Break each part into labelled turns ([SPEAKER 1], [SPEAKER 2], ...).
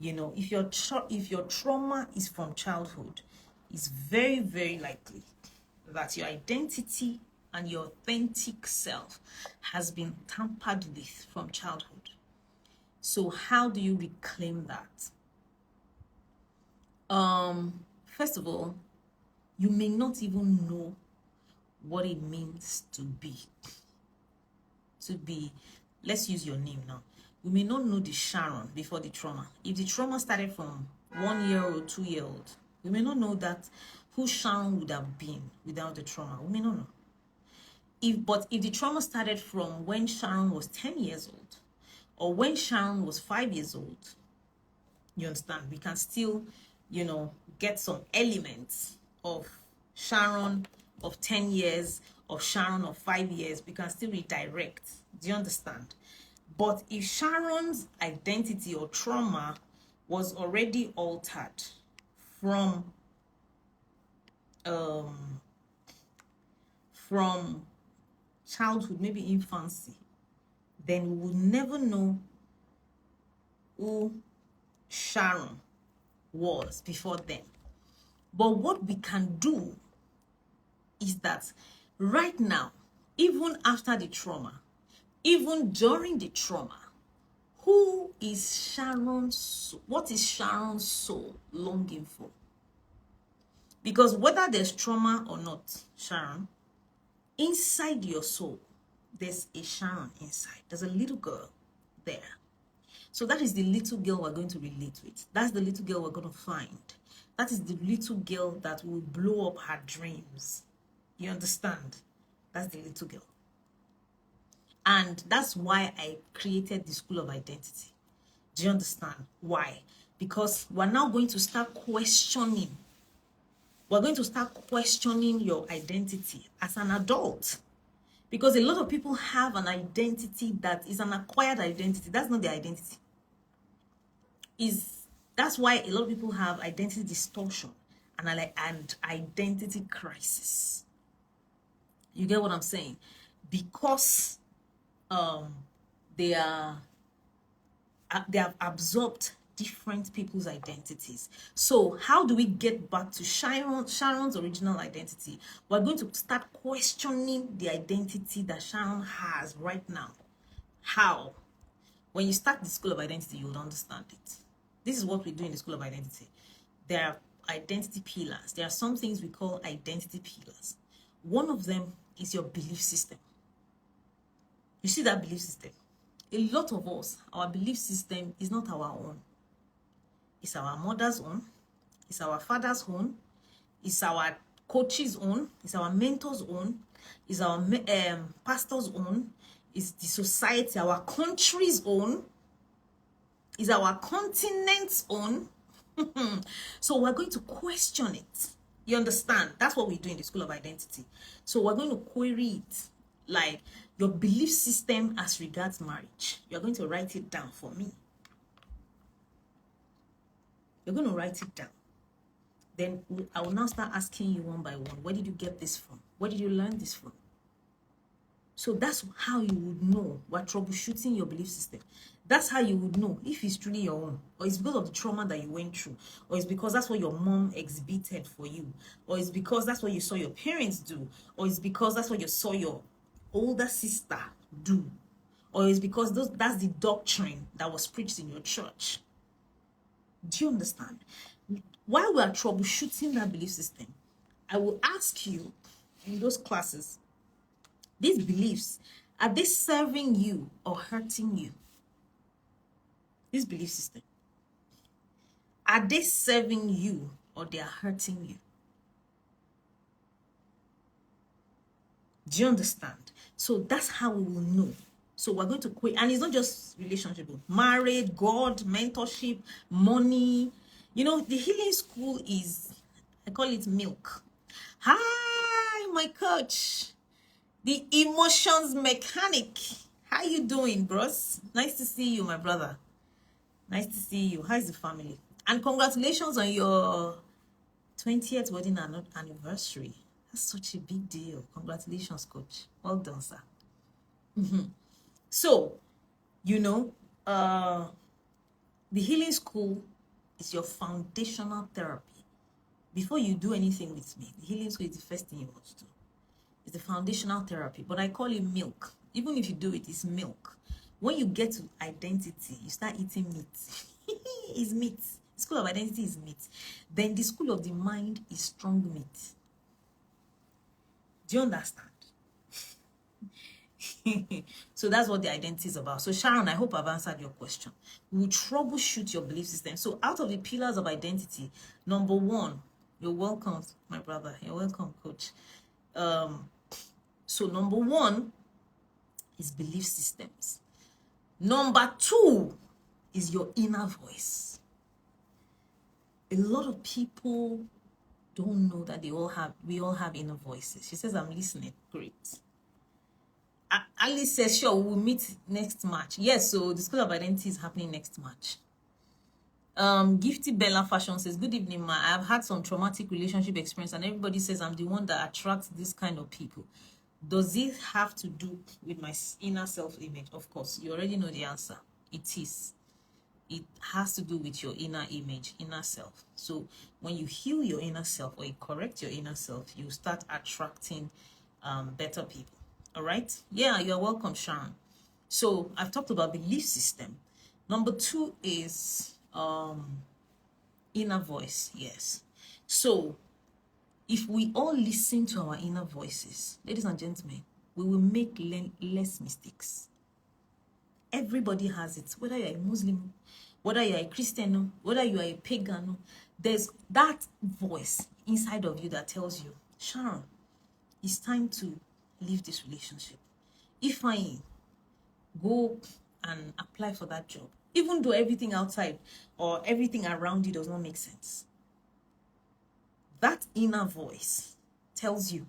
[SPEAKER 1] if your trauma is from childhood, it's very, very likely that your identity and your authentic self has been tampered with from childhood. So how do you reclaim that? First of all, you may not even know what it means to be. Let's use your name now. You may not know the Sharon before the trauma. If the trauma started from 1 year or 2 year old, we may not know that who Sharon would have been without the trauma. We may not know. But if the trauma started from when Sharon was 10 years old, or when Sharon was 5 years old, you understand, we can still, get some elements of Sharon of 10 years, of Sharon of 5 years. We can still redirect. Do you understand? But if Sharon's identity or trauma was already altered from childhood, maybe infancy, then we will never know who Sharon was before then. But what we can do is that right now, even after the trauma, even during the trauma, who is Sharon's, what is Sharon's soul longing for? Because whether there's trauma or not, Sharon, inside your soul, there's a Sharon inside. There's a little girl there. So that is the little girl we're going to relate with. That's the little girl we're going to find. That is the little girl that will blow up her dreams. You understand? That's the little girl. And that's why I created the School of Identity. Do you understand why? Because we're now going to start questioning. We're going to start questioning your identity as an adult. Because a lot of people have an identity that is an acquired identity. That's not their identity. That's why a lot of people have identity distortion and identity crisis. You get what I'm saying? Because they have absorbed different people's identities. So how do we get back to Sharon's original identity? We're going to start questioning the identity that Sharon has right now. How? When you start the School of Identity, you will understand it. This is what we do in the School of Identity. There are identity pillars. There are some things we call identity pillars. One of them is your belief system. You see that belief system? A lot of us, our belief system is not our own. It's our mother's own. It's our father's own. It's our coach's own. It's our mentor's own. It's our pastor's own. It's the society, our country's own. It's our continent's own. So we're going to question it. You understand? That's what we do in the School of Identity. So we're going to query it, like your belief system as regards marriage. You're going to write it down for me. You're going to write it down. Then I will now start asking you one by one. Where did you get this from? Where did you learn this from? So that's how you would know. We're troubleshooting your belief system. That's how you would know if it's truly your own, or it's because of the trauma that you went through, or it's because that's what your mom exhibited for you, or it's because that's what you saw your parents do, or it's because that's what you saw your older sister do, or it's because that's the doctrine that was preached in your church. Do you understand? While we are troubleshooting that belief system, I will ask you in those classes, these beliefs, are they serving you or hurting you? This belief system, are they serving you or they are hurting you? Do you understand? So that's how we will know. So we're going to quit, and it's not just relationship, marriage, God, mentorship, money. You know, the healing school is, I call it milk. Hi, my coach, the emotions mechanic. How you doing, bros? Nice to see you, my brother. Nice to see you. How's the family? And congratulations on your 20th wedding anniversary. That's such a big deal. Congratulations, coach. Well done, sir. So, you know, The healing school is your foundational therapy. Before you do anything with me, the healing school is the first thing you must do. It's the foundational therapy, but I call it milk. Even if you do it, it's milk. When you get to identity, you start eating meat. It's meat. The school of identity is meat. Then the school of the mind is strong meat. Do you understand? So that's what the identity is about. So Sharon, I hope I've answered your question. We will troubleshoot your belief system. So out of the pillars of identity, number one, you're welcome, my brother. You're welcome, coach. So number one is belief systems. Number two is your inner voice. A lot of people don't know that we all have inner voices. She says, I'm listening. Great. Alice says, sure, we'll meet next March. Yes, so the School of Identity is happening next March. Gifty Bella Fashion says, good evening, ma. I've had some traumatic relationship experience and everybody says I'm the one that attracts this kind of people. Does it have to do with my inner self-image? Of course, you already know the answer. It is. It has to do with your inner image, inner self. So when you heal your inner self or you correct your inner self, you start attracting better people. All right? Yeah, you're welcome, Sharon. So I've talked about belief system. Number two is inner voice. Yes. So if we all listen to our inner voices, ladies and gentlemen, we will make less mistakes. Everybody has it, whether you're a Muslim, whether you're a Christian, whether you are a pagan. There's that voice inside of you that tells you, Sharon, it's time to leave this relationship. If I go and apply for that job, even though everything outside or everything around you does not make sense, that inner voice tells you,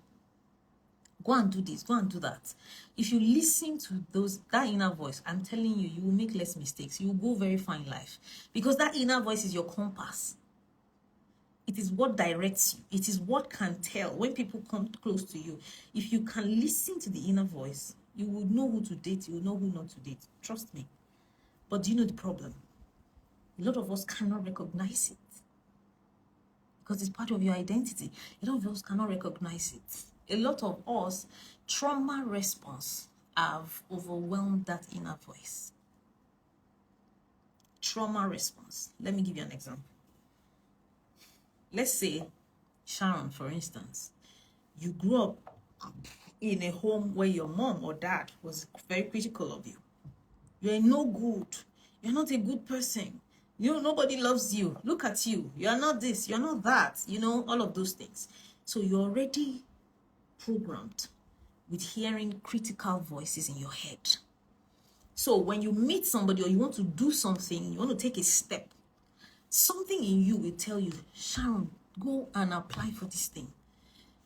[SPEAKER 1] go and do this, go and do that. If you listen to that inner voice, I'm telling you, you will make less mistakes. You will go very fine in life. Because that inner voice is your compass. It is what directs you. It is what can tell when people come close to you. If you can listen to the inner voice, you will know who to date, you will know who not to date. Trust me. But do you know the problem? A lot of us cannot recognize it. Because it's part of your identity. A lot of us cannot recognize it. A lot of us, trauma response have overwhelmed that inner voice. Trauma response. Let me give you an example. Let's say, Sharon, for instance, you grew up in a home where your mom or dad was very critical of you. You're no good. You're not a good person. Nobody loves you. Look at you. You're not this. You're not that. All of those things. So you're already programmed with hearing critical voices in your head. So when you meet somebody or you want to do something, you want to take a step, something in you will tell you, Sharon, go and apply for this thing.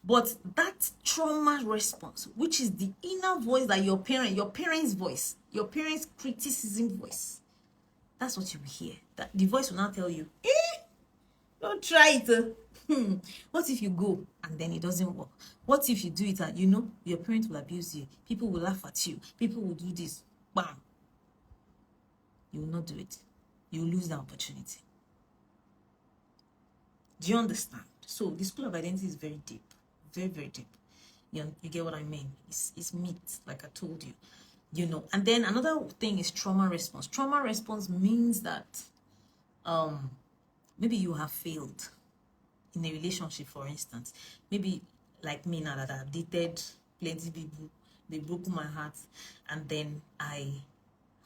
[SPEAKER 1] But that trauma response, which is the inner voice that your parents' voice, your parents' criticism voice, that's what you will hear. That the voice will now tell you, don't try it. What if you go and then it doesn't work? What if you do it and your parents will abuse you? People will laugh at you. People will do this. Bam. You will not do it. You will lose the opportunity. Do you understand? So the school of identity is very deep. Very, very deep. You get what I mean? It's meat, like I told you. And then another thing is trauma response. Trauma response means that maybe you have failed in a relationship, for instance. Maybe like me now that I've dated plenty people, they broke my heart, and then I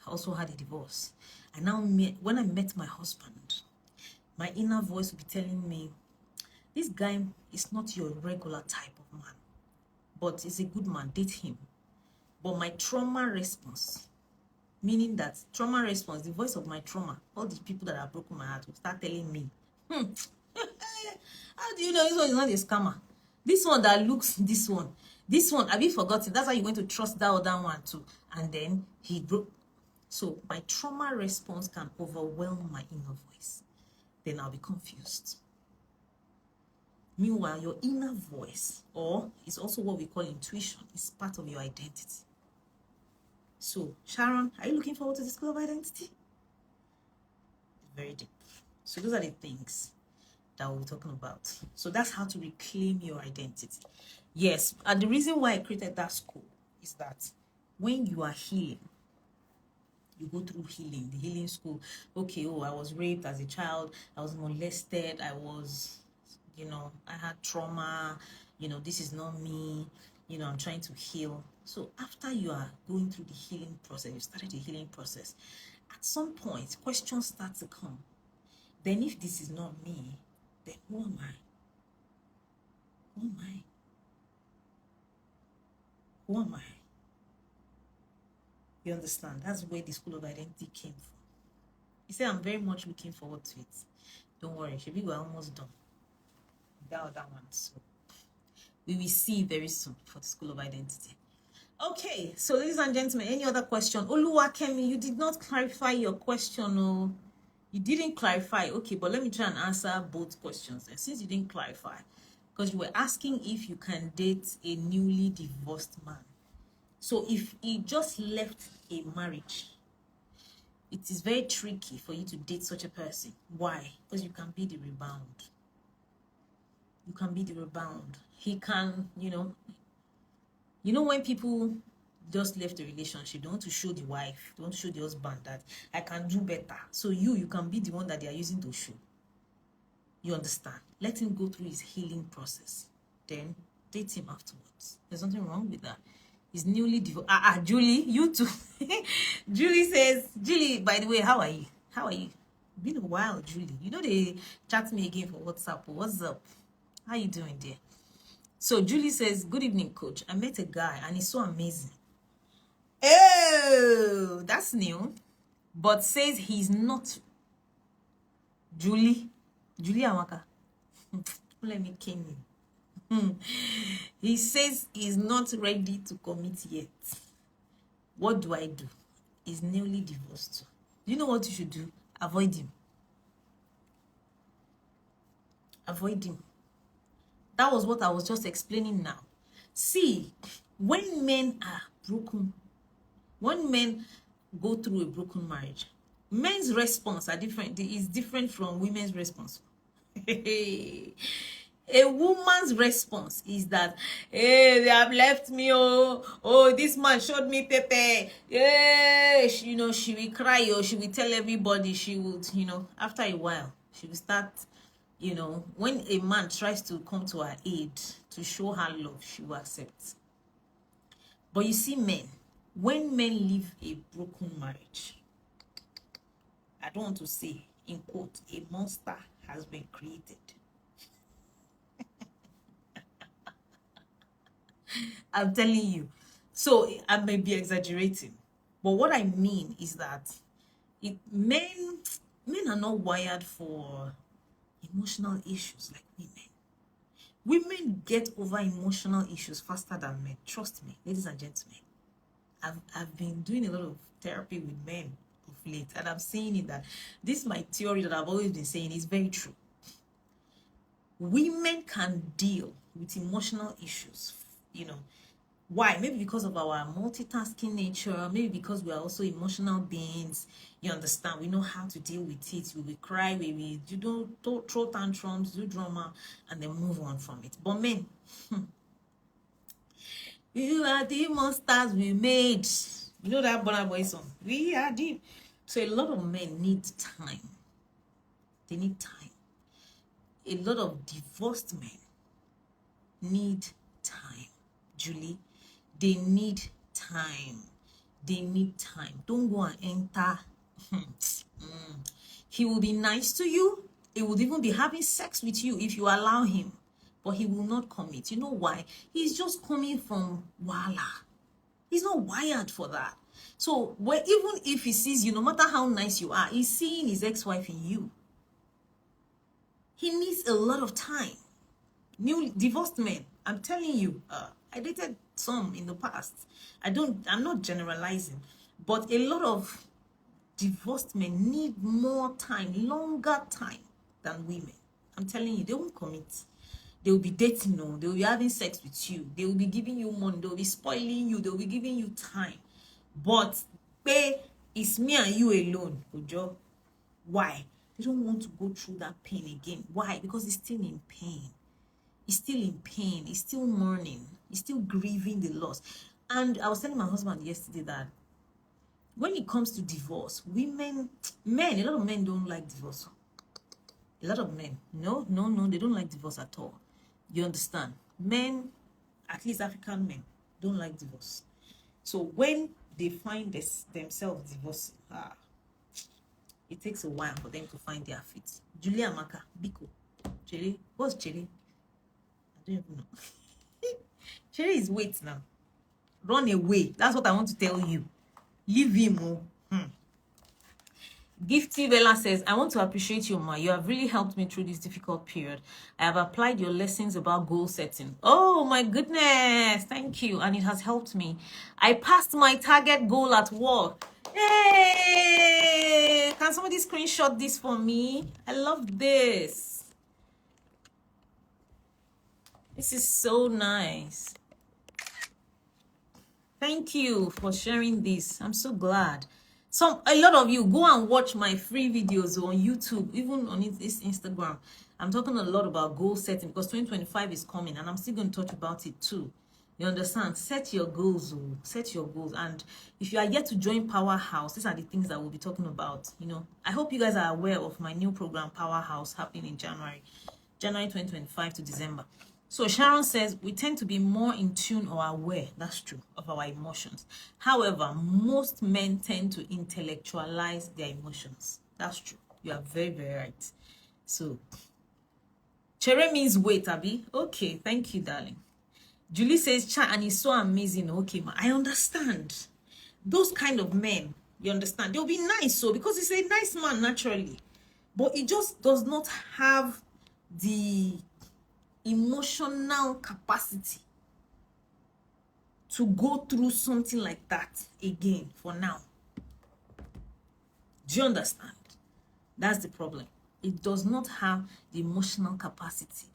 [SPEAKER 1] also had a divorce. And now when I met my husband, my inner voice will be telling me, this guy is not your regular type of man, but he's a good man, date him. But my trauma response, meaning that trauma response, the voice of my trauma, all the people that have broken my heart will start telling me, how do you know this one is not a scammer? This one that looks this one, have you forgotten? That's how you went to trust that other one too. And then he broke. So my trauma response can overwhelm my inner voice. Then I'll be confused. Meanwhile, your inner voice, or it's also what we call intuition, is part of your identity. So, Sharon, are you looking forward to the School of Identity? very deep. So those are the things that we're talking about. So that's how to reclaim your identity. Yes, and the reason why I created that school is that when you are healing, you go through healing, the healing school. Okay, oh, I was raped as a child, I was molested, I was, I had trauma, this is not me, I'm trying to heal. So after you are going through the healing process, you started the healing process, at some point, questions start to come. Then if this is not me, then who am I? Who am I? Who am I? You understand? That's where the school of identity came from. You say, I'm very much looking forward to it. Don't worry, Shebi, we're almost done. That other one. So we will see very soon for the school of identity. Okay, so ladies and gentlemen, any other question? Oluwakemi, you did not clarify your question. Oh, you didn't clarify. Okay, but let me try and answer both questions. And since you didn't clarify, because you were asking if you can date a newly divorced man. So if he just left a marriage, it is very tricky for you to date such a person. Why? Because you can be the rebound. You can be the rebound. He can, when people just left a relationship, they want to show the wife, they want to show the husband that I can do better. So you can be the one that they are using to show. You understand? Let him go through his healing process. Then date him afterwards. There's nothing wrong with that. He's newly divorced. Julie, you too. Julie says, Julie, by the way, how are you? How are you? Been a while, Julie. They chat me again for WhatsApp. What's up? How you doing, dear? So Julie says, good evening, coach. I met a guy and he's so amazing. Oh, that's new. But says he's not. Julie Amaka. Let me cane you. He says he's not ready to commit yet. What do I do? He's newly divorced. You know what you should do? Avoid him. Avoid him. That was what I was just explaining now. See, when men are broken, when men go through a broken marriage, men's response are different. Is different from women's response. A woman's response is that, hey, they have left me. Oh, this man showed me pepe. Yeah, she will cry, or she will tell everybody. She would, after a while, she will start, when a man tries to come to her aid to show her love, she will accept. But you see, men, when men leave a broken marriage, I don't want to say, in quote, a monster has been created. I'm telling you. So I may be exaggerating, but what I mean is that men are not wired for emotional issues like women. Women get over emotional issues faster than men. Trust me, ladies and gentlemen. I've been doing a lot of therapy with men of late, and I'm seeing it that this is my theory that I've always been saying is very true. Women can deal with emotional issues, Why? Maybe because of our multitasking nature, maybe because we are also emotional beings. You understand? We know how to deal with it. We will cry, we don't throw tantrums, do drama, and then move on from it. But men, we are the monsters we made. You know that Burna Boy song? We are deep. So a lot of men need time. They need time. A lot of divorced men need time. Julie, they need time. They need time. Don't go and enter. He will be nice to you. He would even be having sex with you if you allow him. But he will not commit. You know why? He's just coming from Wala. He's not wired for that. So even if he sees you, no matter how nice you are, he's seeing his ex-wife in you. He needs a lot of time. New divorced men, I'm telling you, I dated some in the past. I'm not generalizing, but a lot of divorced men need more time, longer time than women. I'm telling you, they won't commit. They will be dating, they will be having sex with you. They will be giving you money. They will be spoiling you. They will be giving you time. But it's me and you alone, Ojo. Why? They don't want to go through that pain again. Why? Because it's still in pain. It's still in pain. It's still mourning. It's still grieving the loss. And I was telling my husband yesterday that when it comes to divorce, men, a lot of men don't like divorce. A lot of men, no, they don't like divorce at all. You understand? Men, at least African men, don't like divorce. So when they find themselves divorcing, it takes a while for them to find their feet. Julia Maka, Biko, Chere, what's Chere? I don't even know. Chere is wait now. Run away. That's what I want to tell you. Leave him. Gifty Vela says, I want to appreciate you, Ma. You have really helped me through this difficult period. I have applied your lessons about goal setting. Oh my goodness. Thank you. And it has helped me. I passed my target goal at work. Yay! Can somebody screenshot this for me? I love this. This is so nice. Thank you for sharing this. I'm so glad. A lot of you go and watch my free videos on YouTube, even on this Instagram. I'm talking a lot about goal setting because 2025 is coming and I'm still going to talk about it too. You understand? Set your goals. Set your goals. And if you are yet to join Powerhouse, these are the things that we'll be talking about. You know, I hope you guys are aware of my new program, Powerhouse, happening in January 2025 to December. So Sharon says, we tend to be more in tune or aware, that's true, of our emotions. However, most men tend to intellectualize their emotions. That's true. You are very, very right. So, Chere means wait, Abby. Okay, thank you, darling. Julie says, Cha, and it's so amazing. Okay, ma, I understand. Those kind of men, you understand, they'll be nice, so because he's a nice man naturally. But it just does not have the emotional capacity to go through something like that again for now. Do you understand? That's the problem. It does not have the emotional capacity.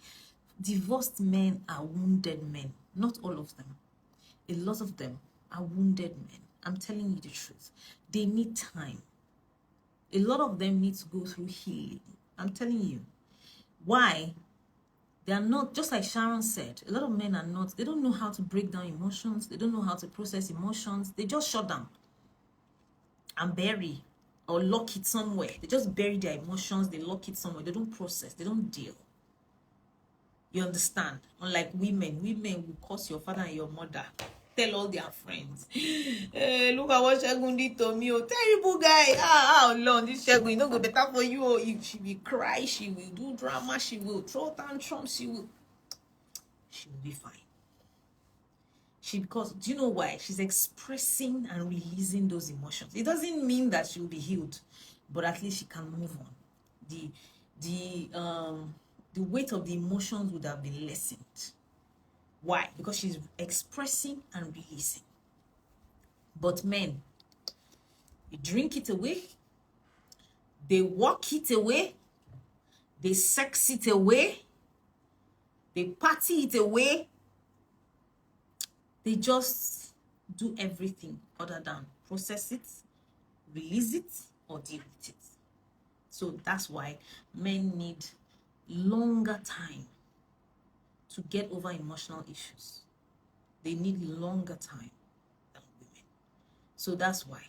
[SPEAKER 1] Divorced men are wounded men. Not all of them. A lot of them are wounded men. I'm telling you the truth. They need time. A lot of them need to go through healing. I'm telling you. Why? They are not, just like Sharon said, a lot of men are not, they don't know how to break down emotions. They don't know how to process emotions. They just shut down and bury or lock it somewhere. They just bury their emotions. They lock it somewhere. They don't process. They don't deal. You understand? Unlike women will curse your father and your mother. Tell all their friends. Hey, look at what Shegun did to me. Oh, terrible guy. Lord, this Shegun, you know, go better for you. Oh, she will cry. She will do drama. She will throw tantrums. She will be fine. Because do you know why? She's expressing and releasing those emotions. It doesn't mean that she will be healed, but at least she can move on. The weight of the emotions would have been lessened. Why? Because she's expressing and releasing. But men, they drink it away, they walk it away, they sex it away, they party it away. They just do everything other than process it, release it, or deal with it. So that's why men need longer time to get over emotional issues. They need longer time than women. So that's why.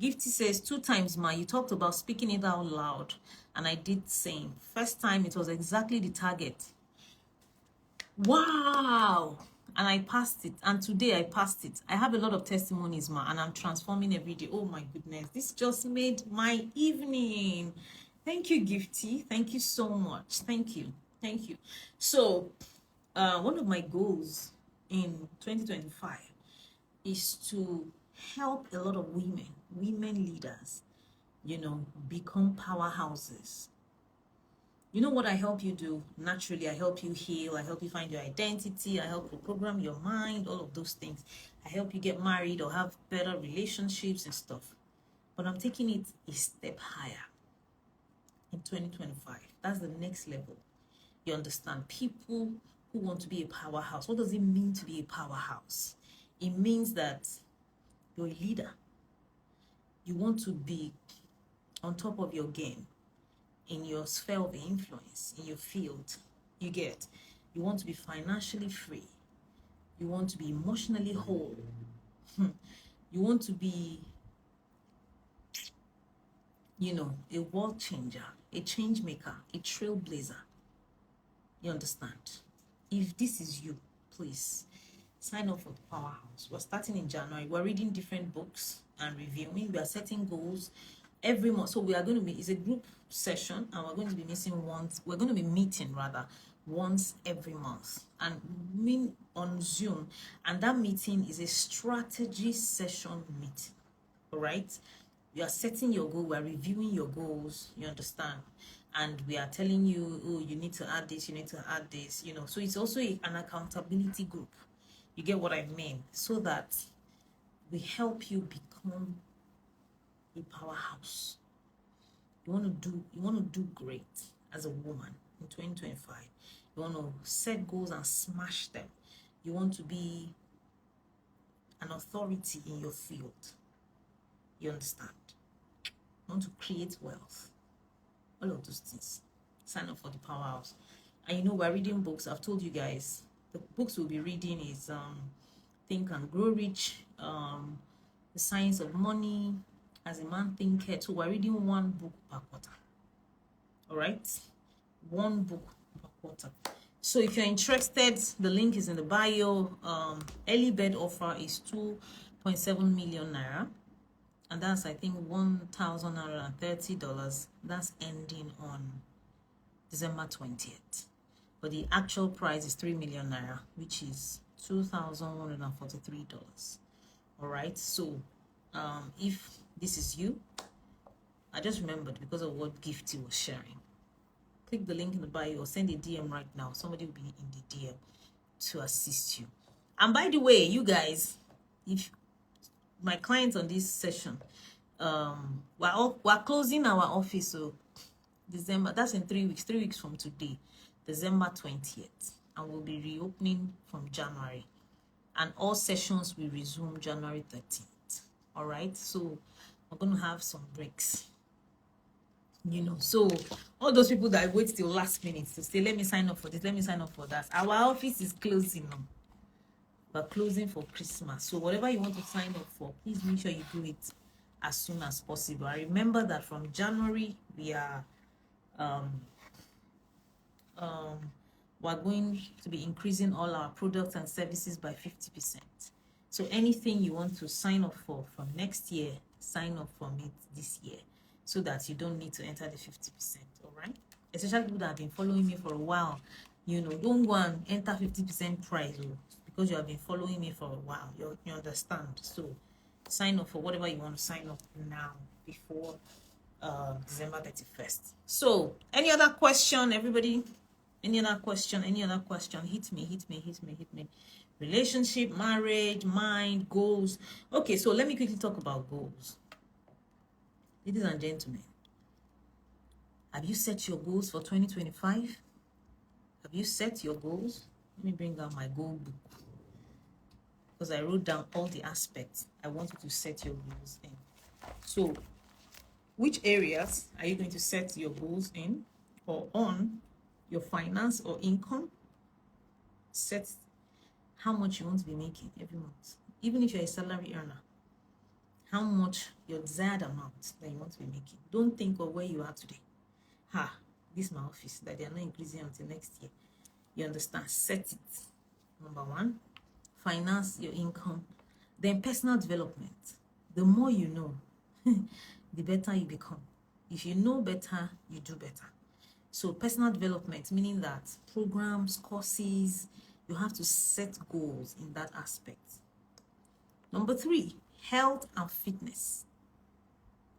[SPEAKER 1] Gifty says, 2 times, Ma, you talked about speaking it out loud, and I did same. First time, it was exactly the target. Wow! And I passed it, and today I passed it. I have a lot of testimonies, Ma, and I'm transforming every day. Oh my goodness, this just made my evening. Thank you, Gifty. Thank you so much. Thank you. So, one of my goals in 2025 is to help a lot of women leaders, become powerhouses. You know what I help you do? Naturally, I help you heal. I help you find your identity. I help you program your mind, all of those things. I help you get married or have better relationships and stuff. But I'm taking it a step higher in 2025. That's the next level. You understand? People who want to be a powerhouse. What does it mean to be a powerhouse? It means that you're a leader. You want to be on top of your game. in your sphere of influence, in your field. You get, you want to be financially free. You want to be emotionally whole. You want to be, you know, a world changer, a change maker, a trailblazer. You understand? If this is you, please sign up for the Powerhouse. We're starting in January. We're reading different books and reviewing. We are setting goals every month. So we are going to be, it's a group session, and we're going to be meeting once every month, and meet on Zoom. And that meeting is a strategy session meeting. All right? We are setting your goal, we are reviewing your goals, you understand? And we are telling you, oh, you need to add this, you need to add this, you know. So it's also an accountability group. You get what I mean? So that we help you become a powerhouse. You want to do great as a woman in 2025. You want to set goals and smash them. You want to be an authority in your field. You understand? You want to create wealth. All of those things. Sign up for the Powerhouse. And you know, we're reading books. I've told you guys, the books we'll be reading is Think and Grow Rich, The Science of Money, As a Man Thinketh. So we're reading one book per quarter. All right? One book per quarter. So if you're interested, the link is in the bio. Early bird offer is 2.7 million naira. And that's, I think, $1,930. That's ending on December 20th. But the actual price is 3 million naira, which is $2,143. All right. So, if this is you, I just remembered because of what Gifty was sharing. Click the link in the bio or send a DM right now. Somebody will be in the DM to assist you. And by the way, you guys, if my clients on this session, we're closing our office, so December, that's in 3 weeks, 3 weeks from today, December 20th, and we'll be reopening from January, and all sessions will resume January 13th. All right, so we're going to have some breaks, you know. So all those people that wait till last minute to say, let me sign up for this, let me sign up for that, our office is closing now. We're closing for Christmas. So whatever you want to sign up for, please make sure you do it as soon as possible. I remember that from January, we are we're going to be increasing all our products and services by 50%. So anything you want to sign up for from next year, sign up from it this year, so that you don't need to enter the 50%. All right? Especially people that have been following me for a while, you know, don't go and enter 50% price. Because you have been following me for a while, you understand. So sign up for whatever you want to sign up now before December 31st. So any other question, everybody? Any other question? Hit me. Relationship, marriage, mind, goals. Okay, so let me quickly talk about goals. Ladies and gentlemen, have you set your goals for 2025? Have you set your goals? Let me bring out my goal book, because I wrote down all the aspects I want you to set your goals in. So, which areas are you going to set your goals in or on? Your finance or income? Set how much you want to be making every month. Even if you're a salary earner, how much your desired amount that you want to be making. Don't think of where you are today. This is my office, that they are not increasing until next year. You understand? Set it. Number one. Finance your income. Then personal development. The more you know, the better you become. If you know better, you do better. So personal development, meaning that programs, courses, you have to set goals in that aspect. Number three, health and fitness.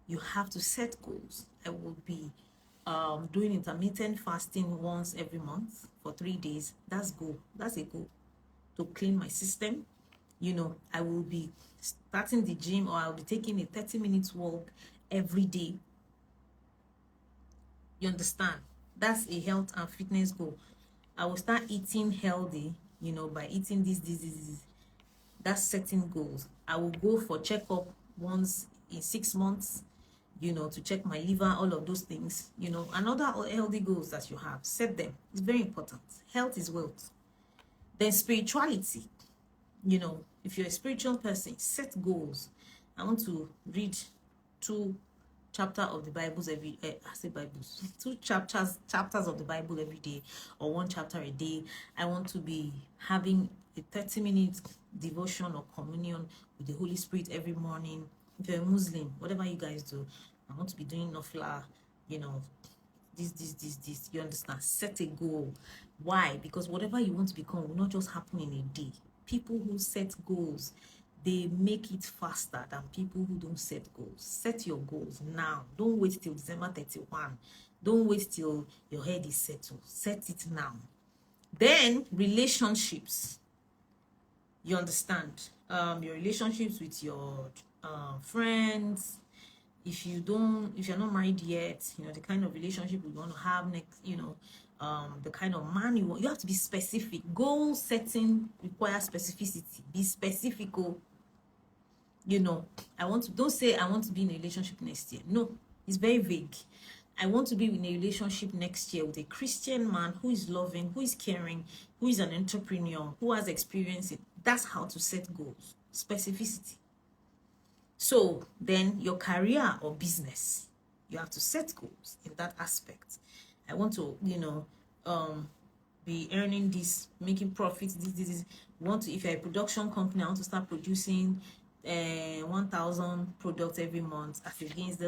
[SPEAKER 1] You have to set goals. I will be doing intermittent fasting once every month for 3 days. That's goal. That's a goal. To clean my system. You know, I will be starting the gym, or I'll be taking a 30-minute walk every day. You understand? That's a health and fitness goal. I will start eating healthy, you know, by eating this. That's setting goals. I will go for checkup once in 6 months. you know, to check my liver, all of those things, you know, and other healthy goals that you have, set them. It's very important. Health is wealth. Then spirituality, you know, if you're a spiritual person, set goals. I want to read 2 chapters of the Bibles every I say Bibles 2 chapters of the Bible every day, or 1 chapter a day. I want to be having a 30-minute devotion or communion with the Holy Spirit every morning. If you're a Muslim, whatever you guys do, I want to be doing nafla, you know, this. You understand? Set a goal. Why? Because whatever you want to become will not just happen in a day. People who set goals, they make it faster than people who don't set goals. Set your goals now. Don't wait till December 31. Don't wait till your head is settled. Set it now. Then relationships. You understand? Your relationships with your friends. If you're not married yet, you know, the kind of relationship you want to have next, you know, the kind of man you want. You have to be specific. Goal setting requires specificity. Be specific. You know, don't say I want to be in a relationship next year. No, it's very vague. I want to be in a relationship next year with a Christian man who is loving, who is caring, who is an entrepreneur, who has experience. That's how to set goals. Specificity. So then your career or business, you have to set goals in that aspect. I want to, you know, be earning this, making profits, this. If you're a production company, I want to start producing 1,000 products every month as against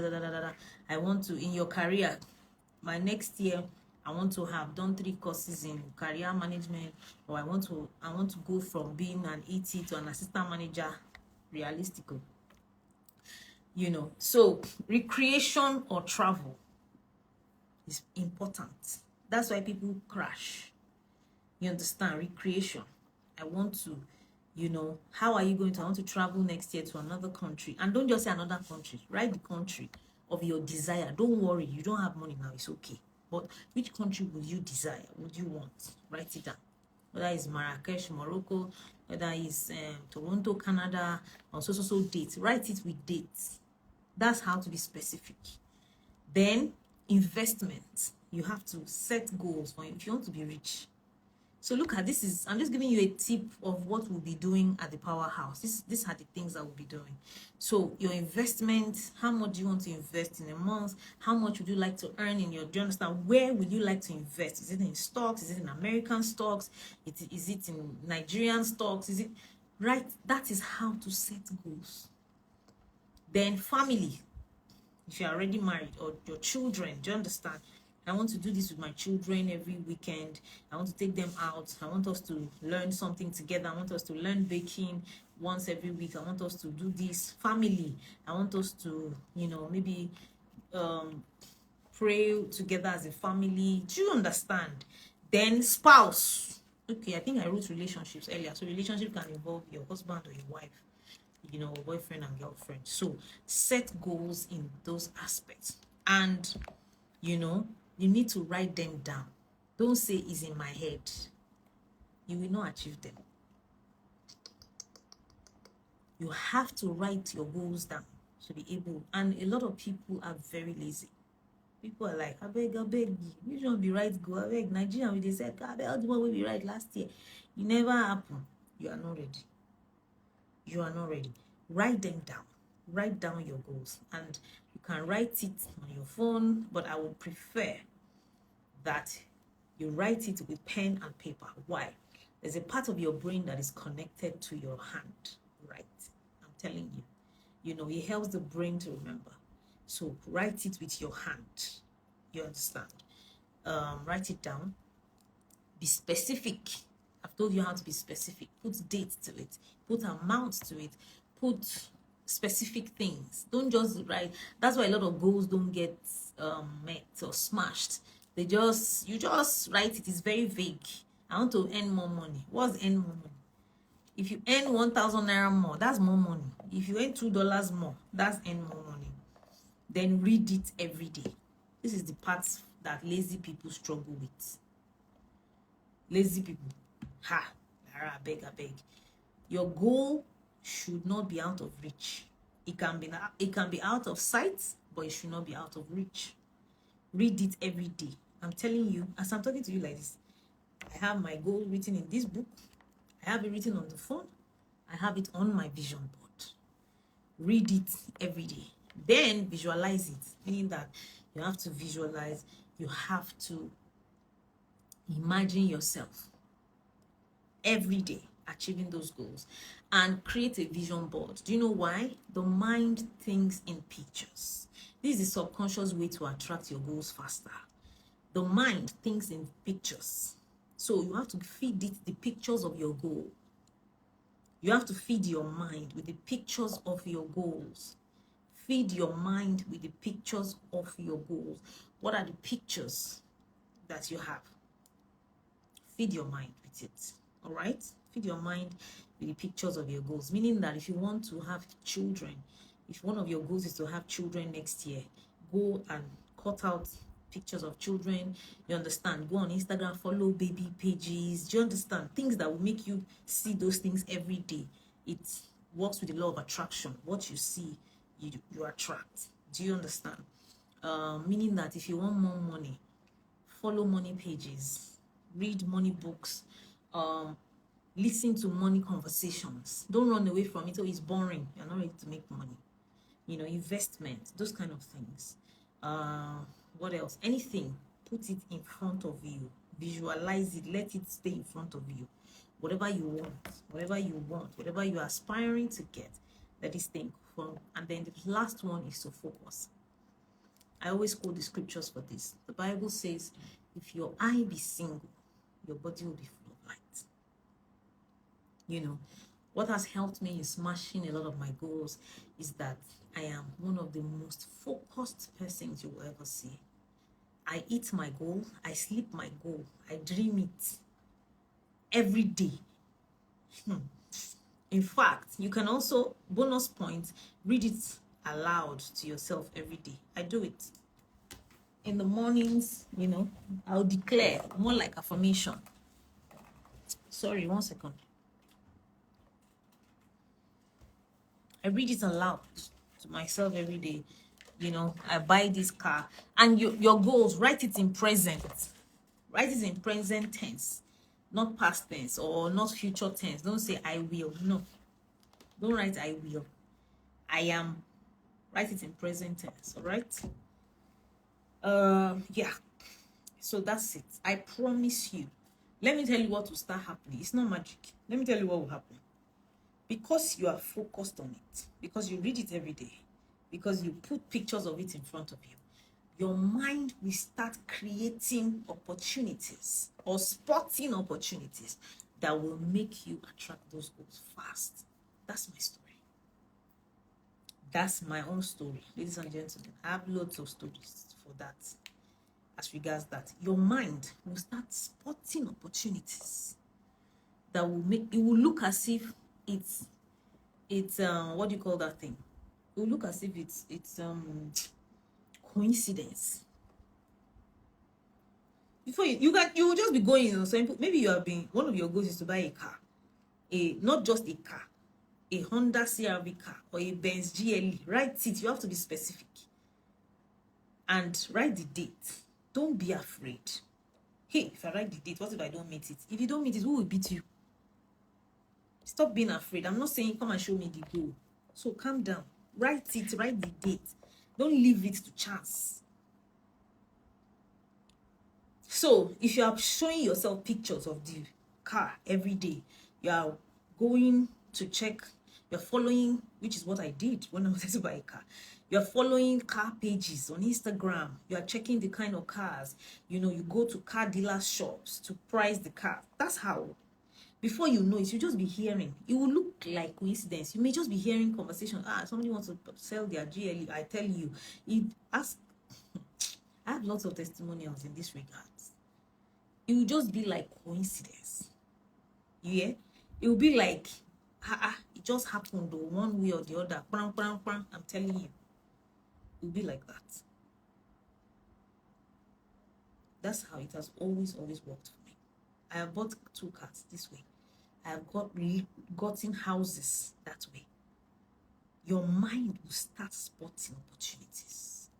[SPEAKER 1] I want to, in your career, my next year, I want to have done 3 courses in career management, or I want to go from being an ET to an assistant manager, realistically. You know, so recreation or travel is important. That's why people crash. You understand? Recreation. I want to, you know, how are you going to? I want to travel next year to another country. And don't just say another country. Write the country of your desire. Don't worry, you don't have money now. It's okay. But which country would you desire? Would you want? Write it down. Whether it's Marrakesh, Morocco, whether it's Toronto, Canada, or so dates. Write it with dates. That's how to be specific. Then investment. You have to set goals for if you want to be rich. So look at this. I'm just giving you a tip of what we'll be doing at the powerhouse. These are the things that we'll be doing. So your investment, how much do you want to invest in a month? How much would you like to earn in your, do you understand? Where would you like to invest? Is it in stocks? Is it in American stocks? Is it in Nigerian stocks? Is it right? That is how to set goals. Then family. If you're already married, or your children, do you understand? I want to do this with my children every weekend. I want to take them out. I want us to learn something together. I want us to learn baking once every week. I want us to do this. Family. I want us to, you know, maybe pray together as a family. Do you understand? Then spouse. Okay, I think I wrote relationships earlier. So relationship can involve your husband or your wife, you know, boyfriend and girlfriend. So set goals in those aspects. And, you know, you need to write them down. Don't say it's in my head. You will not achieve them. You have to write your goals down to be able. And a lot of people are very lazy. People are like, I beg, you don't be right go. I beg, Nigeria, they said, I beg, the one will be right last year. It never happened. You are not ready. You are not ready. Write them down. Write down your goals. And you can write it on your phone, but I would prefer that you write it with pen and paper. Why? There's a part of your brain that is connected to your hand, right? I'm telling you. You know, it helps the brain to remember. So write it with your hand. You understand? Write it down. Be specific. I've told you how to be specific. Put dates to it. Put amounts to it. Put specific things. Don't just write. That's why a lot of goals don't get met or smashed. You just write it. It's very vague. I want to earn more money. What's earn more money? If you earn 1,000 naira more, that's more money. If you earn $2 more, that's earn more money. Then read it every day. This is the part that lazy people struggle with. Lazy people. I beg. Your goal should not be out of reach. It can be out of sight, but it should not be out of reach. Read it every day. I'm telling you, as I'm talking to you like this, I have my goal written in this book. I have it written on the phone. I have it on my vision board. Read it every day. Then visualize it, meaning that you have to visualize, you have to imagine yourself every day achieving those goals, and create a vision board. Do you know why? The mind thinks in pictures. This is the subconscious way to attract your goals faster. The mind thinks in pictures. So you have to feed it the pictures of your goal. You have to feed your mind with the pictures of your goals. Feed your mind with the pictures of your goals. What are the pictures that you have? Feed your mind with it. All right? Feed your mind with the pictures of your goals. Meaning that if you want to have children, if one of your goals is to have children next year, go and cut out pictures of children. You understand? Go on Instagram, follow baby pages. Do you understand? Things that will make you see those things every day. It works with the law of attraction. What you see, you attract. Do you understand? Meaning that if you want more money, follow money pages, read money books, listen to money conversations. Don't run away from it. Oh, it's boring. You're not ready to make money. You know, investment, those kind of things. What else? Anything, put it in front of you. Visualize it. Let it stay in front of you. Whatever you want, whatever you're aspiring to get, let it stay in front. And then the last one is to focus. I always quote the scriptures for this. The Bible says, if your eye be single, your body will be full of light. You know, what has helped me in smashing a lot of my goals is that I am one of the most focused persons you will ever see. I eat my goal, I sleep my goal, I dream it every day. In fact, you can also, bonus point, read it aloud to yourself every day. I do it. In the mornings, you know, I'll declare, more like affirmation. Sorry, 1 second. I read it aloud to myself every day. You know, I buy this car. And your goals, write it in present. Write it in present tense, not past tense or not future tense. Don't say I will. No. Don't write I will. I am. Write it in present tense, all right? Yeah. So that's it. I promise you. Let me tell you what will start happening. It's not magic. Let me tell you what will happen. Because you are focused on it, because you read it every day, because you put pictures of it in front of you, your mind will start creating opportunities or spotting opportunities that will make you attract those goals fast. That's my story. That's my own story, ladies and gentlemen. I have lots of stories for that. As regards that, your mind will start spotting opportunities that will make it will look as if it's what do you call that thing? It will look as if it's coincidence. Before you will just be going, you know, so maybe you have been, one of your goals is to buy a car, not just a car, a Honda CR-V car or a Benz GLE. Write it. You have to be specific and write the date. Don't be afraid. Hey, if I write the date, what if I don't meet it? If you don't meet it, who will beat you? Stop being afraid. I'm not saying come and show me the goal. So calm down. Write it. Write the date. Don't leave it to chance. So if you are showing yourself pictures of the car every day, you are going to check, you're following, which is what I did when I was to buy a car. You're following car pages on Instagram. You are checking the kind of cars. You know, you go to car dealer shops to price the car. That's how. Before you know it, you just be hearing. It will look like coincidence. You may just be hearing conversation. Somebody wants to sell their GLE. I tell you, I have lots of testimonials in this regard. It will just be like coincidence. Yeah? It will be like, it just happened one way or the other. I'm telling you. It will be like that. That's how it has always worked for me. I have bought 2 cars this way. I have gotten houses that way. Your mind will start spotting opportunities.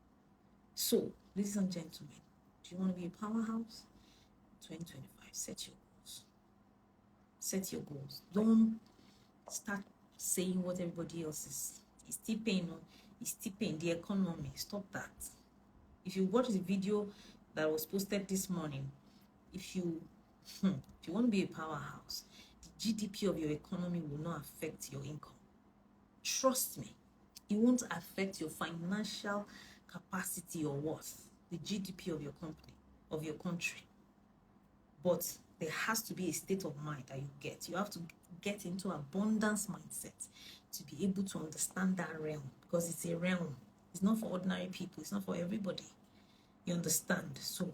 [SPEAKER 1] So, ladies and gentlemen, do you want to be a powerhouse? 2025, set your goals. Set your goals. Don't start saying what everybody else is tipping on. Is tipping the economy. Stop that. If you watch the video that was posted this morning, if you want to be a powerhouse, the GDP of your economy will not affect your income. Trust me, it won't affect your financial capacity or worth, the GDP of your company, of your country. But there has to be a state of mind that you get. You have to get into abundance mindset to be able to understand that realm, because it's a realm. It's not for ordinary people. It's not for everybody. You understand? So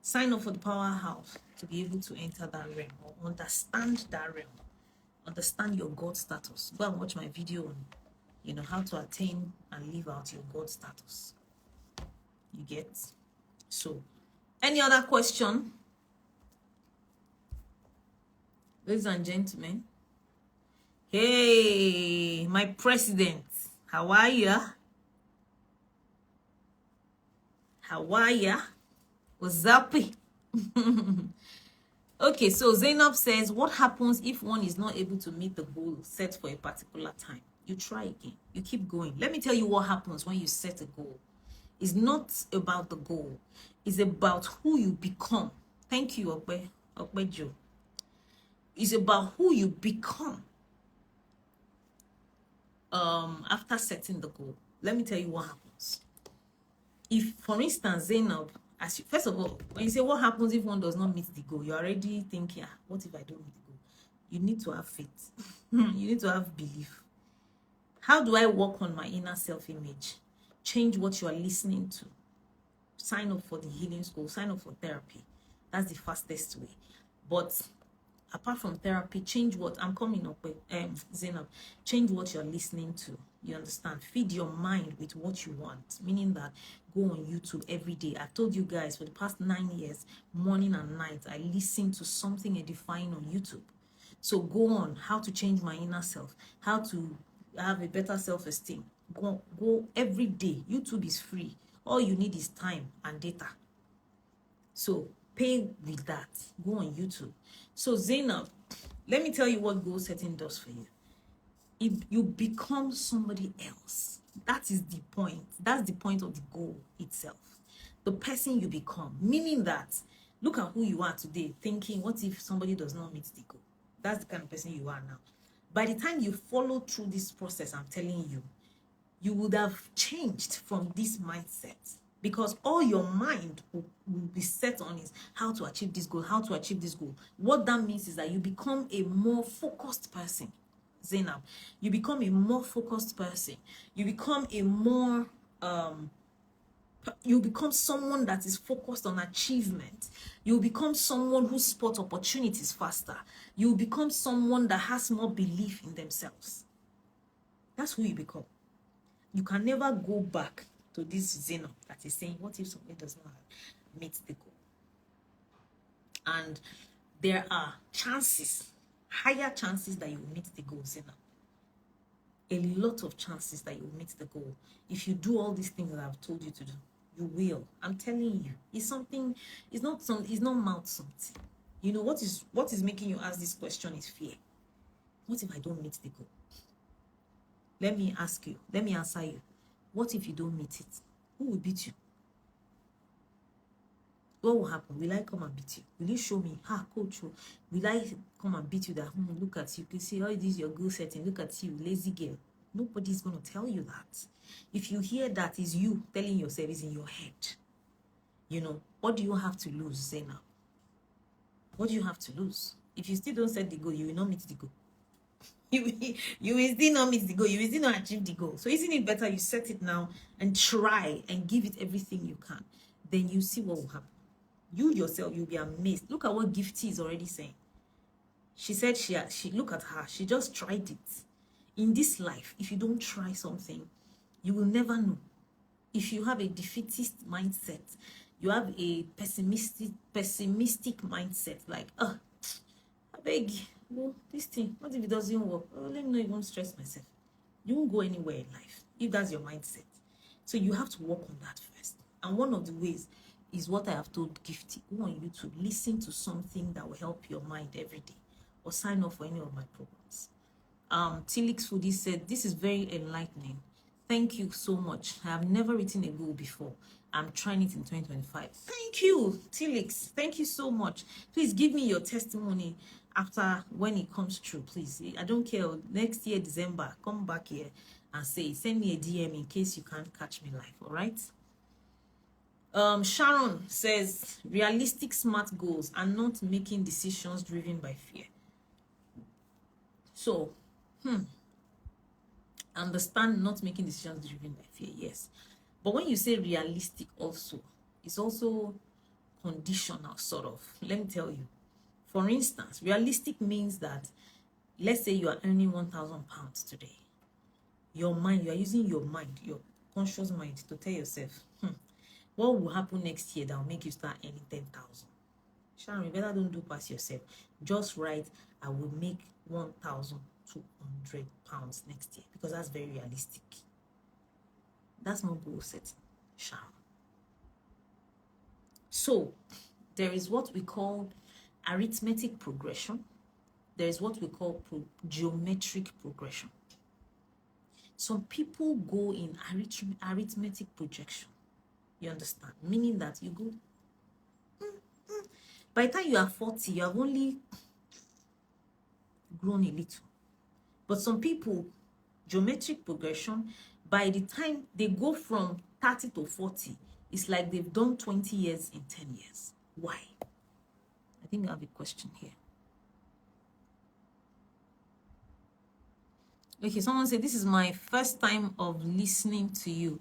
[SPEAKER 1] sign up for the powerhouse to be able to enter that realm or understand that realm. Understand your God status. Go and watch my video on, how to attain and live out your God status. You get? So, any other question? Ladies and gentlemen. Hey, my president. How are ya? How are ya? What's up? Okay, so Zainab says, what happens if one is not able to meet the goal set for a particular time? You try again. You keep going. Let me tell you what happens when you set a goal. It's not about the goal. It's about who you become. Thank you, Okwe Joe. It's about who you become after setting the goal. Let me tell you what happens. If, for instance, Zainab, first of all, when you say what happens if one does not meet the goal, you're already thinking, what if I don't meet the goal? You need to have faith. You need to have belief. How do I work on my inner self-image? Change what you are listening to. Sign up for the healing school. Sign up for therapy. That's the fastest way. But apart from therapy, change what I'm coming up with, Zainab. Change what you're listening to. You understand? Feed your mind with what you want. Meaning that go on YouTube every day. I've told you guys for the past 9 years, morning and night, I listen to something edifying on YouTube. So go on how to change my inner self, how to have a better self-esteem. Go every day. YouTube is free. All you need is time and data. So pay with that. Go on YouTube. So Zainab, let me tell you what goal setting does for you. If you become somebody else, that is the point. That's the point of the goal itself. The person you become. Meaning that, look at who you are today, thinking, what if somebody does not meet the goal? That's the kind of person you are now. By the time you follow through this process, I'm telling you, you would have changed from this mindset, because all your mind will be set on is how to achieve this goal, how to achieve this goal. What that means is that you become a more focused person. Zainab, you become a more focused person. You become a more, you become someone that is focused on achievement. You become someone who spots opportunities faster. You become someone that has more belief in themselves. That's who you become. You can never go back to this Zainab that is saying, what if somebody does not meet the goal? And there are chances, higher chances that you will meet the goal, Zainab. A lot of chances that you will meet the goal. If you do all these things that I've told you to do, you will. I'm telling you. It's something, it's not mouth something. You know, what is making you ask this question is fear. What if I don't meet the goal? Let me ask you, let me answer you. What if you don't meet it? Who will beat you? What will happen? Will I come and beat you? Will you show me, coach, will I come and beat you that, look at you, please see, oh, this is your goal setting, look at you, lazy girl. Nobody's going to tell you that. If you hear that, is you telling yourself, is in your head. You know, what do you have to lose, Zainab? What do you have to lose? If you still don't set the goal, you will not meet the goal. You will still not meet the goal. You will still not achieve the goal. So isn't it better you set it now and try and give it everything you can? Then you see what will happen. You yourself, you'll be amazed. Look at what Gifty is already saying. She said she look at her. She just tried it. In this life, if you don't try something, you will never know. If you have a defeatist mindset, you have a pessimistic mindset, like, I beg, well, this thing, what if it doesn't work? Oh, let me not even stress myself. You won't go anywhere in life if that's your mindset. So you have to work on that first. And one of the ways is what I have told Gifty. Go on YouTube, listen to something that will help your mind every day, or sign up for any of my programs. Tilix Foodie said, this is very enlightening. Thank you so much. I have never written a goal before. I'm trying it in 2025. Thank you, Tilix. Thank you so much. Please give me your testimony after when it comes true, please. I don't care. Next year, December, come back here and say, send me a DM in case you can't catch me live, all right? Sharon says, realistic smart goals and not making decisions driven by fear. So, understand not making decisions driven by fear, yes. But when you say realistic also, it's also conditional, sort of. Let me tell you. For instance, realistic means that, let's say you are earning 1,000 pounds today. Your mind, you are using your mind, your conscious mind to tell yourself, what will happen next year that will make you start earning 10,000? Sharon, you better don't do past yourself. Just write, I will make 1,200 pounds next year, because that's very realistic. That's not goal setting, Sharon. So there is what we call arithmetic progression. There is what we call geometric progression. Some people go in arithmetic projection. You understand? Meaning that you go, by the time you are 40, you have only grown a little. But some people, geometric progression, by the time they go from 30 to 40, it's like they've done 20 years in 10 years. Why? I think I have a question here. Okay, someone said, this is my first time of listening to you.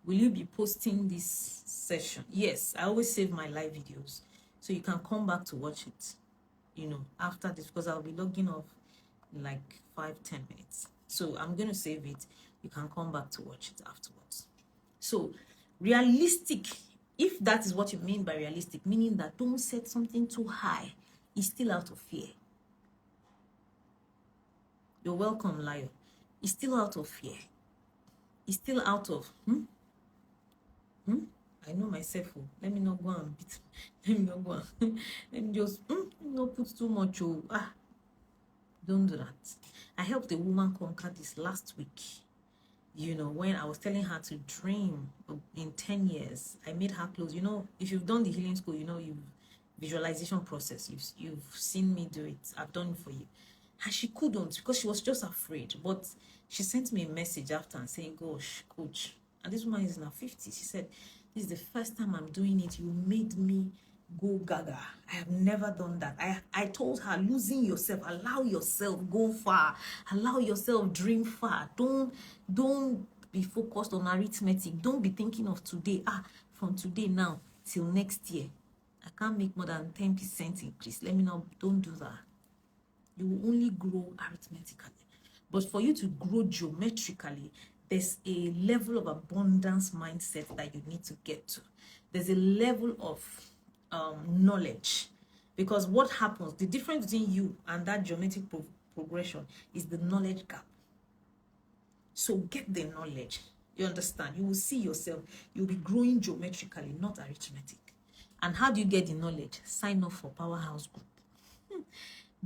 [SPEAKER 1] Will you be posting this session? Yes, I always save my live videos, so you can come back to watch it, you know, after this, because I'll be logging off in like 5-10 minutes. So I'm going to save it. You can come back to watch it afterwards. So realistic, if that is what you mean by realistic, meaning that don't set something too high, it's still out of fear. You're welcome, Lion. It's still out of fear. It's still out of I know myself. Oh. Let me not go and beat. Let me not go and let me just not put too much. Don't do that. I helped a woman conquer this last week. You know, when I was telling her to dream in 10 years, I made her close. You know, if you've done the healing school, you know, visualization process, you've seen me do it. I've done it for you. And she couldn't, because she was just afraid. But she sent me a message after and saying, gosh, coach. And this woman is in her 50s. She said, this is the first time I'm doing it. You made me go gaga. I have never done that. I told her, losing yourself, allow yourself go far. Allow yourself dream far. Don't be focused on arithmetic. Don't be thinking of today. From today now till next year, I can't make more than 10% increase. Don't do that. You will only grow arithmetically. But for you to grow geometrically, there's a level of abundance mindset that you need to get to. There's a level of knowledge. Because what happens, the difference between you and that geometric progression is the knowledge gap. So get the knowledge. You understand? You will see yourself. You'll be growing geometrically, not arithmetic. And how do you get the knowledge? Sign up for Powerhouse Group.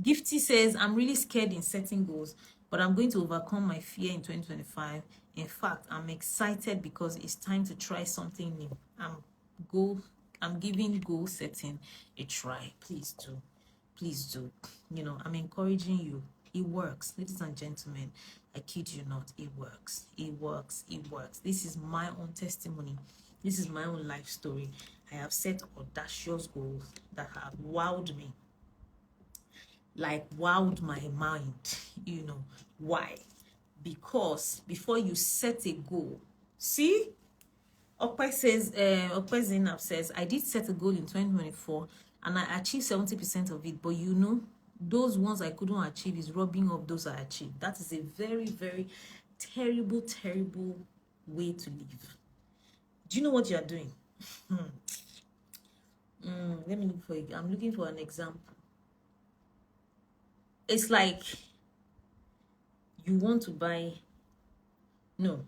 [SPEAKER 1] Gifty says, I'm really scared in setting goals, but I'm going to overcome my fear in 2025. In fact, I'm excited because it's time to try something new. I'm giving goal setting a try. Please do. Please do. You know, I'm encouraging you. It works. Ladies and gentlemen, I kid you not, it works. It works. It works. This is my own testimony. This is my own life story. I have set audacious goals that have wowed me. Like wowed my mind, you know. Why? Because before you set a goal, see, Okwe Zainab says, I did set a goal in 2024 and I achieved 70% of it, but you know, those ones I couldn't achieve is robbing of those I achieved. That is a very, very terrible, terrible way to live. Do you know what you are doing? Let me look for it. I'm looking for an example. It's like you want to buy, no.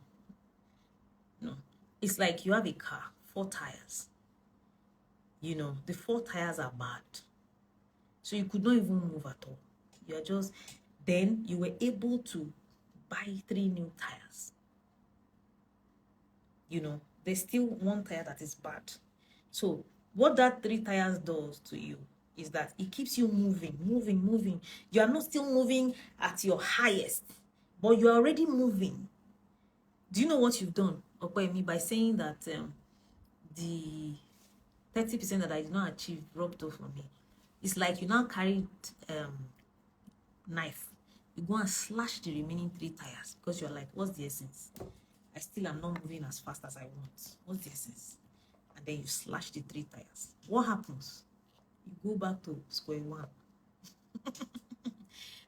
[SPEAKER 1] It's like you have a car, 4 tires. You know, the 4 tires are bad. So you could not even move at all. You're just, then you were able to buy 3 new tires. You know, there's still 1 tire that is bad. So what that 3 tires does to you is that it keeps you moving. You are not still moving at your highest, but you are already moving. Do you know what you've done, Okwemi, by saying that the 30% that I did not achieve rubbed off on me? It's like you now carried knife. You go and slash the remaining 3 tires because you're like, what's the essence? I still am not moving as fast as I want. What's the essence? And then you slash the 3 tires. What happens? You go back to square one.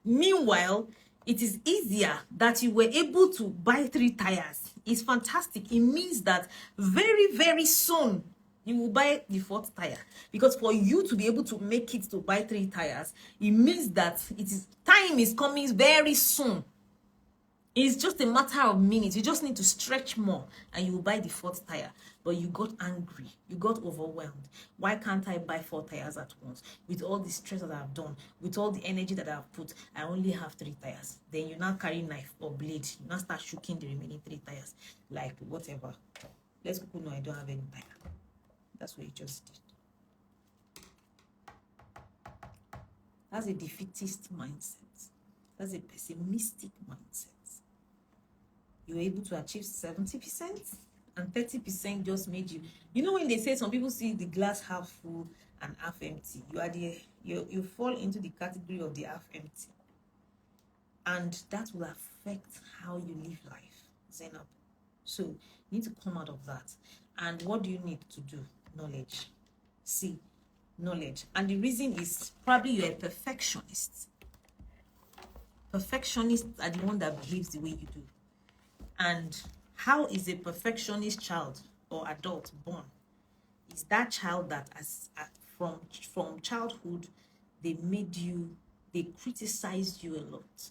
[SPEAKER 1] Meanwhile, it is easier that you were able to buy 3 tires. It's fantastic. It means that very, very soon you will buy the 4th tire. Because for you to be able to make it to buy 3 tires, it means that time is coming very soon. It's just a matter of minutes. You just need to stretch more and you will buy the 4th tire. But you got angry. You got overwhelmed. Why can't I buy 4 tires at once? With all the stress that I've done, with all the energy that I've put, I only have 3 tires. Then you now carry knife or blade. You now start shooking the remaining 3 tires. Like, whatever. Let's people know I don't have any tire. That's what you just did. That's a defeatist mindset. That's a pessimistic mindset. You were able to achieve 70% and 30% just made you. You know when they say some people see the glass half full and half empty, you fall into the category of the half empty. And that will affect how you live life, Zainab. So you need to come out of that. And what do you need to do? Knowledge. See, knowledge. And the reason is probably you're a perfectionist. Perfectionists are the one that behaves the way you do. And how is a perfectionist child or adult born? Is that child that from childhood they criticized you a lot.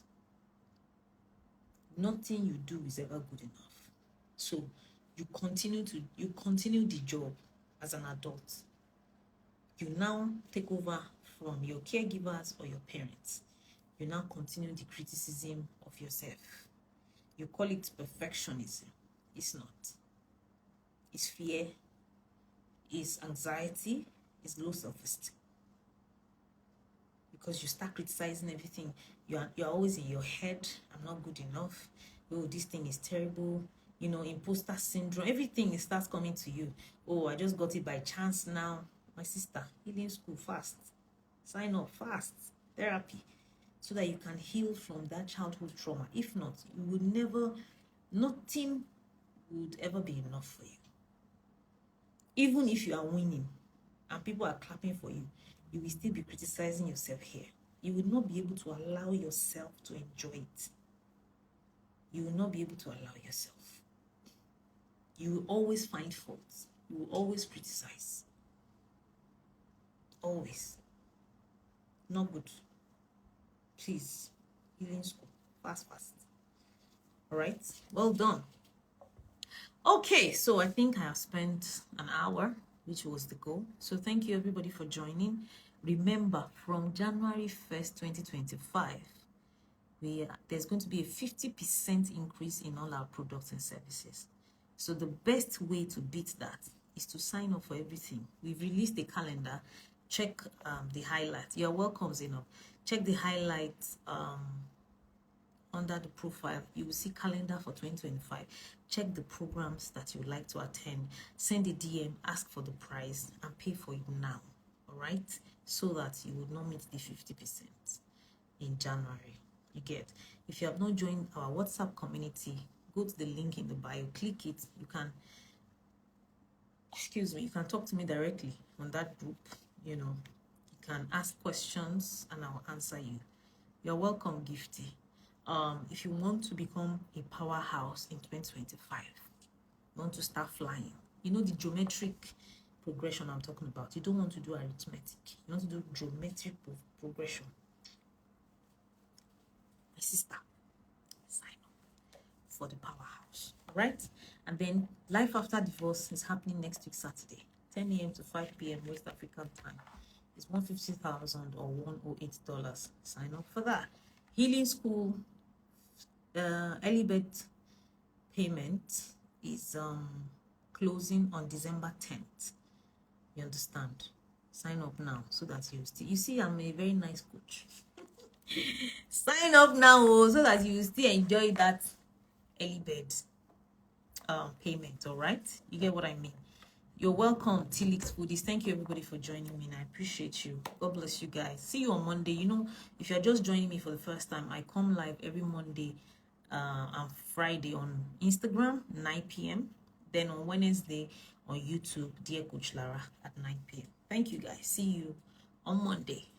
[SPEAKER 1] Nothing you do is ever good enough. So you continue the job as an adult. You now take over from your caregivers or your parents. You now continue the criticism of yourself. You call it perfectionism. It's not. It's fear. It's anxiety. It's low self-esteem. Because you start criticizing everything. You're always in your head. I'm not good enough. Oh, this thing is terrible. You know, imposter syndrome. Everything starts coming to you. Oh, I just got it by chance now. My sister, healing school fast. Sign up fast. Therapy. So that you can heal from that childhood trauma. If not, you would never, nothing would ever be enough for you. Even if you are winning and people are clapping for you, you will still be criticizing yourself here. You will not be able to allow yourself to enjoy it. You will not be able to allow yourself. You will always find faults. You will always criticize. Always. Not good. Please, healing school, fast. All right, well done. Okay, so I think I have spent an hour, which was the goal. So thank you everybody for joining. Remember, from January 1st, 2025, there's going to be a 50% increase in all our products and services. So the best way to beat that is to sign up for everything. We've released a calendar. Check the highlights. You're welcome, Zainab. Check the highlights under the profile. You will see calendar for 2025. Check the programs that you'd like to attend. Send a DM, ask for the price, and pay for it now. All right? So that you would not meet the 50% in January. You get. If you have not joined our WhatsApp community, go to the link in the bio, click it. You can talk to me directly on that group. You know, you can ask questions and I'll answer you. You're welcome, Gifty. If you want to become a powerhouse in 2025, you want to start flying. You know the geometric progression I'm talking about. You don't want to do arithmetic. You want to do geometric progression. My sister, sign up for the powerhouse. All right. And then Life After Divorce is happening next week, Saturday, 10 a.m. to 5 p.m. West African time. It's $150,000 or $108. Sign up for that. Healing School early bird payment is closing on December 10th. You understand? Sign up now so that you see I'm a very nice coach. Sign up now so that you still enjoy that early bird payment. All right, you get what I mean? You're welcome, Tilix Foodies. Thank you everybody for joining me, and I appreciate you. God bless you guys. See you on Monday. You know, if you're just joining me for the first time, I come live every Monday and Friday on Instagram 9 p.m. Then on Wednesday on YouTube, Dear Coach Lara at 9 p.m. Thank you guys. See you on Monday.